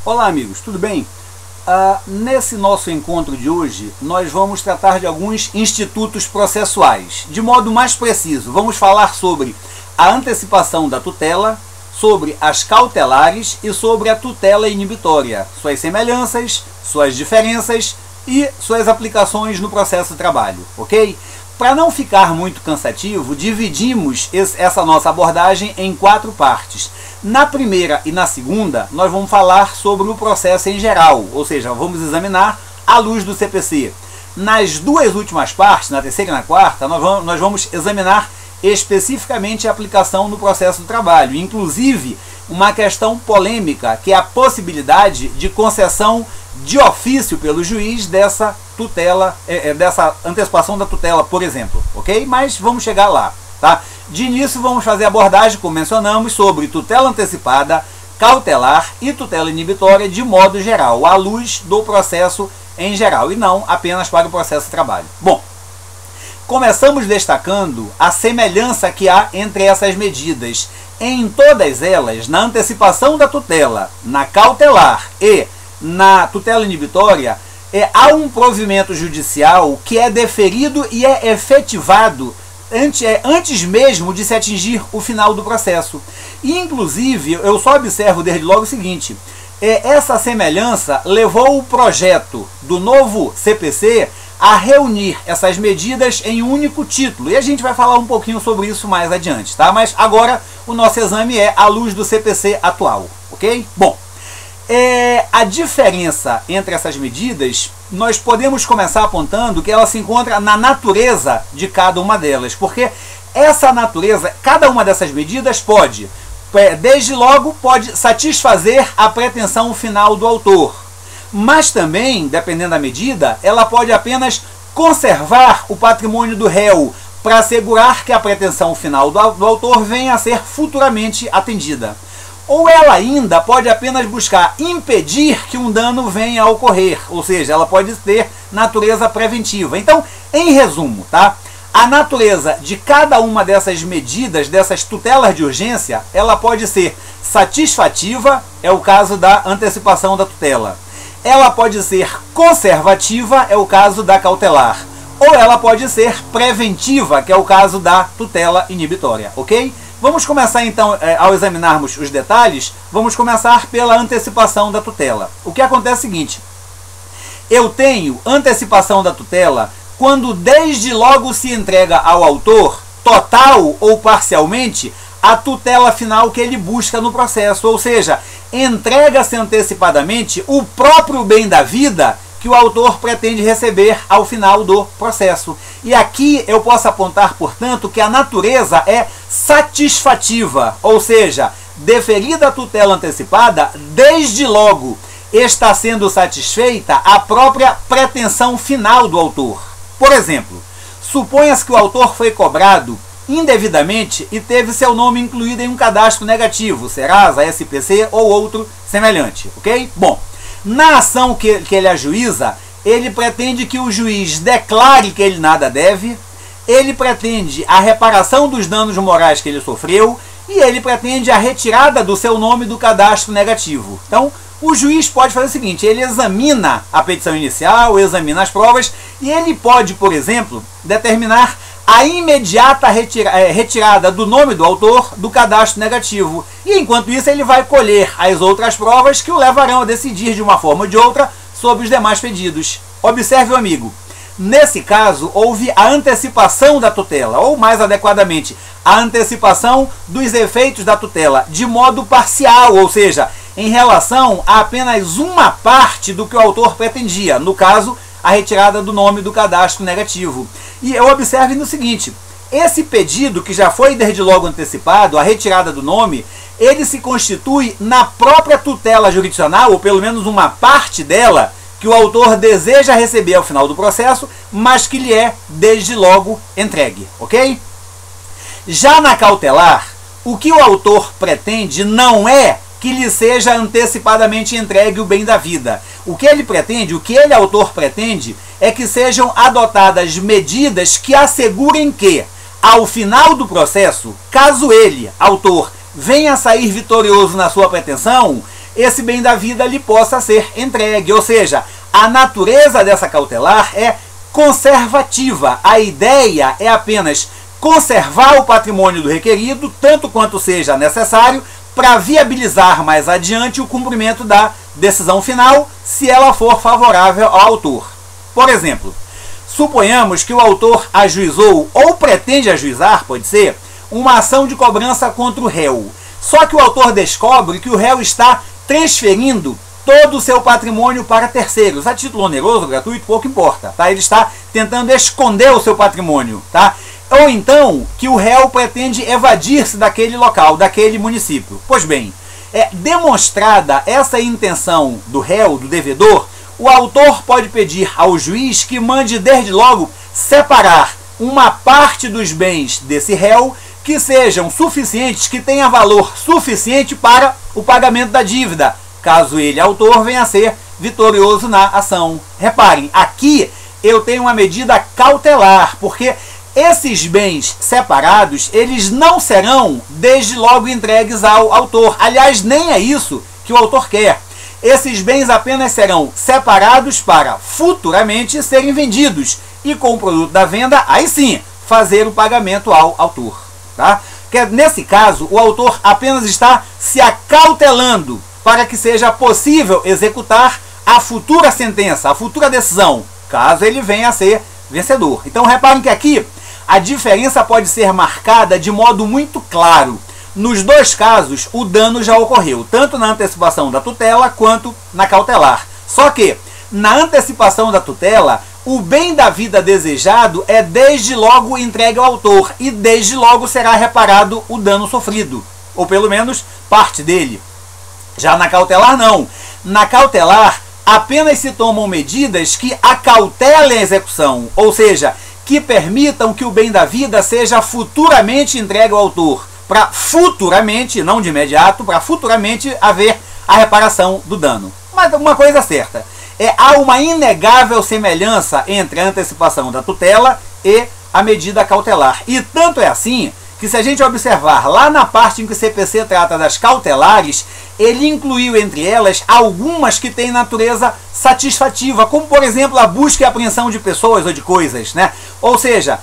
Olá amigos, tudo bem? Nesse nosso encontro de hoje, nós vamos tratar de alguns institutos processuais. De modo mais preciso, vamos falar sobre a antecipação da tutela, sobre as cautelares e sobre a tutela inibitória, suas semelhanças, suas diferenças e suas aplicações no processo de trabalho, ok? Para não ficar muito cansativo, dividimos essa nossa abordagem em 4 partes. Na primeira e na segunda, nós vamos falar sobre o processo em geral, ou seja, vamos examinar à luz do CPC. Nas 2 últimas partes, na terceira e na quarta, nós vamos examinar especificamente a aplicação no processo do trabalho, inclusive uma questão polêmica, que é a possibilidade de concessão de ofício pelo juiz dessa tutela, dessa antecipação da tutela, por exemplo, ok? Mas vamos chegar lá, tá? De início vamos fazer a abordagem, como mencionamos, sobre tutela antecipada, cautelar e tutela inibitória de modo geral, à luz do processo em geral, e não apenas para o processo de trabalho. Bom, começamos destacando a semelhança que há entre essas medidas. Em todas elas, na antecipação da tutela, na cautelar e na tutela inibitória, há um provimento judicial que é deferido e é efetivado antes mesmo de se atingir o final do processo. E, inclusive, eu só observo desde logo o seguinte: essa semelhança levou o projeto do novo CPC a reunir essas medidas em um único título. E a gente vai falar um pouquinho sobre isso mais adiante, tá? Mas agora o nosso exame é à luz do CPC atual, ok? Bom, a diferença entre essas medidas, nós podemos começar apontando que ela se encontra na natureza de cada uma delas, porque essa natureza, cada uma dessas medidas pode, desde logo, pode satisfazer a pretensão final do autor, mas também, dependendo da medida, ela pode apenas conservar o patrimônio do réu para assegurar que a pretensão final do autor venha a ser futuramente atendida. Ou ela ainda pode apenas buscar impedir que um dano venha a ocorrer, ou seja, ela pode ter natureza preventiva. Então, em resumo, tá? A natureza de cada uma dessas medidas, dessas tutelas de urgência, ela pode ser satisfativa, é o caso da antecipação da tutela. Ela pode ser conservativa, é o caso da cautelar. Ou ela pode ser preventiva, que é o caso da tutela inibitória, ok? Vamos começar então, ao examinarmos os detalhes, vamos começar pela antecipação da tutela. O que acontece é o seguinte: eu tenho antecipação da tutela quando desde logo se entrega ao autor, total ou parcialmente, a tutela final que ele busca no processo, ou seja, entrega-se antecipadamente o próprio bem da vida que o autor pretende receber ao final do processo. E aqui eu posso apontar, portanto, que a natureza é satisfativa, ou seja, deferida a tutela antecipada, desde logo está sendo satisfeita a própria pretensão final do autor. Por exemplo, suponha-se que o autor foi cobrado indevidamente e teve seu nome incluído em um cadastro negativo, Serasa, SPC ou outro semelhante, ok? Bom, na ação que ele ajuiza, ele pretende que o juiz declare que ele nada deve, ele pretende a reparação dos danos morais que ele sofreu e ele pretende a retirada do seu nome do cadastro negativo. Então, o juiz pode fazer o seguinte: ele examina a petição inicial, examina as provas e ele pode, por exemplo, determinar a imediata retirada do nome do autor do cadastro negativo. E enquanto isso ele vai colher as outras provas que o levarão a decidir de uma forma ou de outra sobre os demais pedidos. Observe, amigo, nesse caso houve a antecipação da tutela, ou mais adequadamente, a antecipação dos efeitos da tutela de modo parcial, ou seja, em relação a apenas uma parte do que o autor pretendia, no caso, a retirada do nome do cadastro negativo. E eu observe no seguinte: esse pedido, que já foi desde logo antecipado, a retirada do nome, ele se constitui na própria tutela jurisdicional, ou pelo menos uma parte dela, que o autor deseja receber ao final do processo, mas que lhe é desde logo entregue, ok? Já na cautelar, o que o autor pretende não é que lhe seja antecipadamente entregue o bem da vida. O que ele pretende, o que ele, autor, pretende, é que sejam adotadas medidas que assegurem que, ao final do processo, caso ele, autor, venha a sair vitorioso na sua pretensão, esse bem da vida lhe possa ser entregue. Ou seja, a natureza dessa cautelar é conservativa. A ideia é apenas conservar o patrimônio do requerido, tanto quanto seja necessário, para viabilizar mais adiante o cumprimento da decisão final, se ela for favorável ao autor. Por exemplo, suponhamos que o autor ajuizou ou pretende ajuizar, pode ser, uma ação de cobrança contra o réu. Só que o autor descobre que o réu está transferindo todo o seu patrimônio para terceiros. A título oneroso, gratuito, pouco importa. Tá? Ele está tentando esconder o seu patrimônio. Tá? Ou então que o réu pretende evadir-se daquele local, daquele município. Pois bem, demonstrada essa intenção do réu, do devedor, o autor pode pedir ao juiz que mande desde logo separar uma parte dos bens desse réu que sejam suficientes, que tenha valor suficiente para o pagamento da dívida, caso ele, autor, venha a ser vitorioso na ação. Reparem, aqui eu tenho uma medida cautelar, porque esses bens separados, eles não serão desde logo entregues ao autor. Aliás, nem é isso que o autor quer. Esses bens apenas serão separados para futuramente serem vendidos e com o produto da venda, aí sim, fazer o pagamento ao autor. Tá? Que nesse caso, o autor apenas está se acautelando para que seja possível executar a futura sentença, a futura decisão, caso ele venha a ser vencedor. Então reparem que aqui a diferença pode ser marcada de modo muito claro. Nos dois casos, o dano já ocorreu, tanto na antecipação da tutela quanto na cautelar. Só que, na antecipação da tutela, o bem da vida desejado é desde logo entregue ao autor e desde logo será reparado o dano sofrido, ou pelo menos parte dele. Já na cautelar, não. Na cautelar, apenas se tomam medidas que acautelem a execução, ou seja, que permitam que o bem da vida seja futuramente entregue ao autor, para futuramente, não de imediato, para futuramente haver a reparação do dano. Mas uma coisa é certa, há uma inegável semelhança entre a antecipação da tutela e a medida cautelar. E tanto é assim que, se a gente observar lá na parte em que o CPC trata das cautelares, ele incluiu entre elas algumas que têm natureza satisfativa, como por exemplo a busca e apreensão de pessoas ou de coisas, né? Ou seja,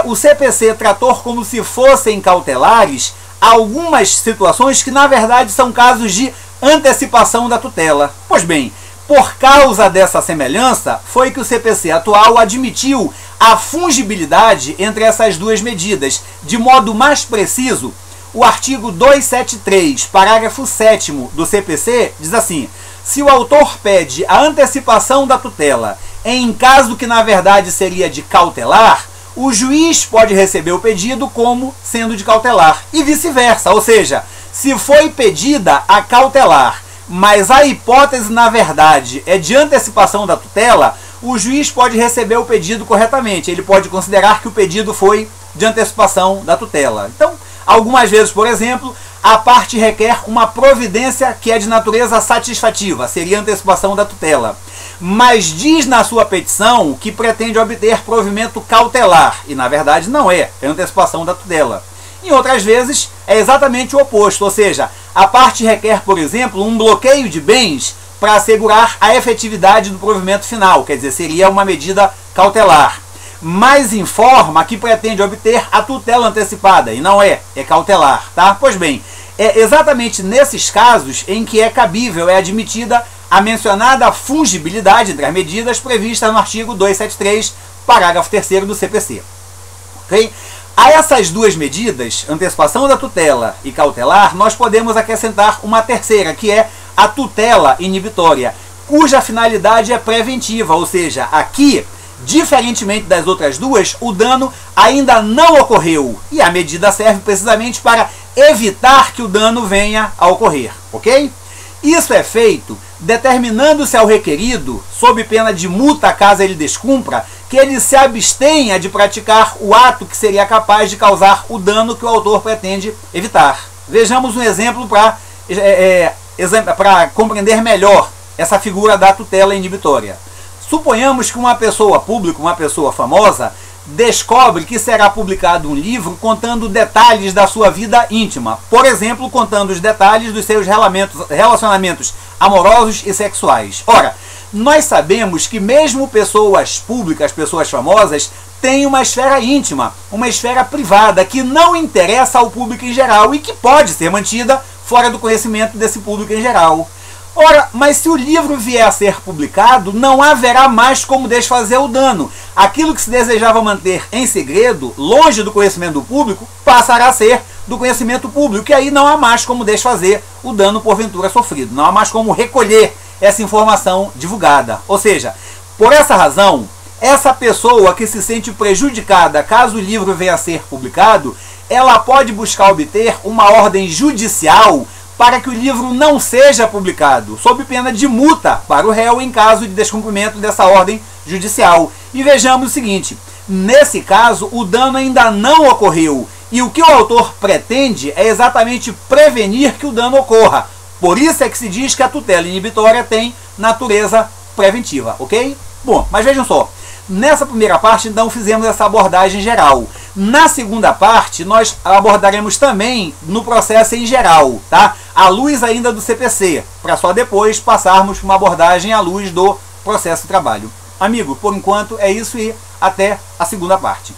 o CPC tratou como se fossem cautelares algumas situações que na verdade são casos de antecipação da tutela. Pois bem, por causa dessa semelhança, foi que o CPC atual admitiu a fungibilidade entre essas duas medidas. De modo mais preciso, o artigo 273, parágrafo 7º do CPC, diz assim: se o autor pede a antecipação da tutela em caso que na verdade seria de cautelar, o juiz pode receber o pedido como sendo de cautelar, e vice-versa. Ou seja, se foi pedida a cautelar, mas a hipótese, na verdade, é de antecipação da tutela, o juiz pode receber o pedido corretamente. Ele pode considerar que o pedido foi de antecipação da tutela. Então, algumas vezes, por exemplo, a parte requer uma providência que é de natureza satisfativa, seria antecipação da tutela, mas diz na sua petição que pretende obter provimento cautelar, e na verdade não é antecipação da tutela. Em outras vezes, é exatamente o oposto, ou seja, a parte requer, por exemplo, um bloqueio de bens para assegurar a efetividade do provimento final, quer dizer, seria uma medida cautelar, mas informa que pretende obter a tutela antecipada, e não é cautelar, tá? Pois bem, é exatamente nesses casos em que é cabível, é admitida a mencionada fungibilidade entre as medidas previstas no artigo 273, parágrafo 3º do CPC. Ok? A essas duas medidas, antecipação da tutela e cautelar, nós podemos acrescentar uma terceira, que é a tutela inibitória, cuja finalidade é preventiva, ou seja, aqui, diferentemente das outras duas, o dano ainda não ocorreu, e a medida serve precisamente para evitar que o dano venha a ocorrer, ok? Isso é feito determinando-se ao requerido, sob pena de multa caso ele descumpra, que ele se abstenha de praticar o ato que seria capaz de causar o dano que o autor pretende evitar. Vejamos um exemplo para compreender melhor essa figura da tutela inibitória. Suponhamos que uma pessoa pública, uma pessoa famosa, descobre que será publicado um livro contando detalhes da sua vida íntima. Por exemplo, contando os detalhes dos seus relacionamentos amorosos e sexuais. Ora, nós sabemos que mesmo pessoas públicas, pessoas famosas, têm uma esfera íntima, uma esfera privada, que não interessa ao público em geral e que pode ser mantida fora do conhecimento desse público em geral. Ora, mas se o livro vier a ser publicado, não haverá mais como desfazer o dano. Aquilo que se desejava manter em segredo, longe do conhecimento do público, passará a ser do conhecimento público, e aí não há mais como desfazer o dano porventura sofrido. Não há mais como recolher essa informação divulgada. Ou seja, por essa razão, essa pessoa que se sente prejudicada caso o livro venha a ser publicado, ela pode buscar obter uma ordem judicial para que o livro não seja publicado, sob pena de multa para o réu em caso de descumprimento dessa ordem judicial. E vejamos o seguinte, nesse caso o dano ainda não ocorreu, e o que o autor pretende é exatamente prevenir que o dano ocorra. Por isso é que se diz que a tutela inibitória tem natureza preventiva, ok? Bom, mas vejam só, nessa primeira parte então fizemos essa abordagem geral. Na segunda parte nós abordaremos também no processo em geral, tá? À luz ainda do CPC, para só depois passarmos para uma abordagem à luz do processo de trabalho. Amigo, por enquanto é isso e até a segunda parte.